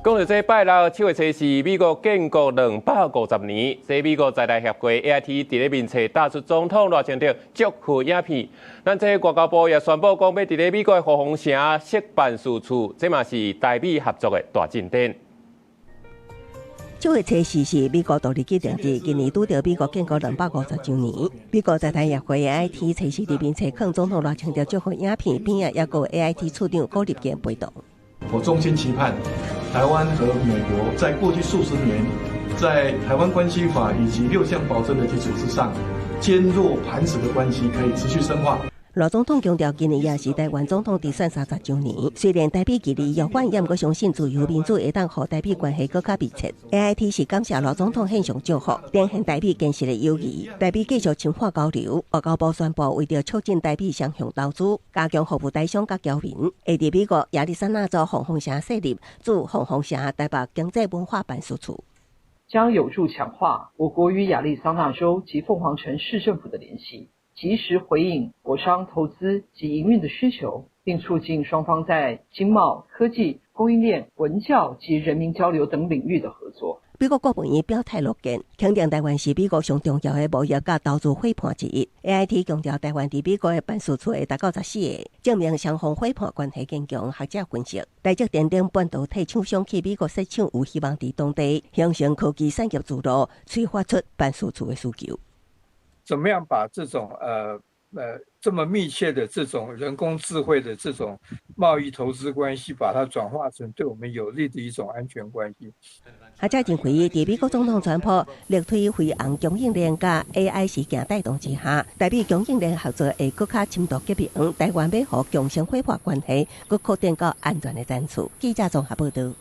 講到這拜六7月初4，美國建國250年，這美國在台協會 AIT 佇咧面冊打出總統賴清德祝賀影片。咱這外交部也宣布講，要佇咧美國的後方城設辦事處，這嘛是台美合作的大進展。7月初4是美國獨立紀念日，今年拄到美國建國250周年。美國在台協會 AIT 初4佇面冊放總統賴清德祝賀影片，邊也有 AIT 處長郭立堅陪同。我衷心期盼台灣和美國在過去數十年，在台灣關係法以及6項保證的基礎之上，堅若磐石的關係可以持續深化。賴總統強調，今年也是台灣總統第30周年。雖然台美距離遙遠，也毋過相信自由民主會當互台美關係更加密切。AIT 是感謝賴總統獻上祝福，展現台美堅實的友誼。台美繼續深化交流。外交部宣布，為了促進台美雙向投資，加強服務台商甲僑民，會佇美國亞利桑那州鳳凰城設立駐鳳凰城台北經濟文化辦事處，將有助強化我國與亞利桑那州及鳳凰城市政府的聯繫，及時回應國商投資及營運的需求，並促進雙方在經貿、科技、供應鏈、文教及人民交流等領域的合作。美國國務院表態樂見，強調台灣是美國上重要的貿易甲投資夥伴之一。AIT 強調台灣佇美國的辦事處會達到14個，證明雙方夥伴關係堅強。學者分析，台積電等半導體廠商去美國設廠，有希望佇當地形成科技產業之路，催發出辦事處的需求。怎麼樣把這種這麼密切的這種人工智慧的這種貿易投資關係，把它轉化成對我們有利的一種安全關係。學者認為，在美國總統川普力推飛航供應鏈加 AI 事件帶動之下，台美供應鏈合作會更加深度結明。台灣要和共生夥伴關係，更擴展到安全的層次。記者綜合報道。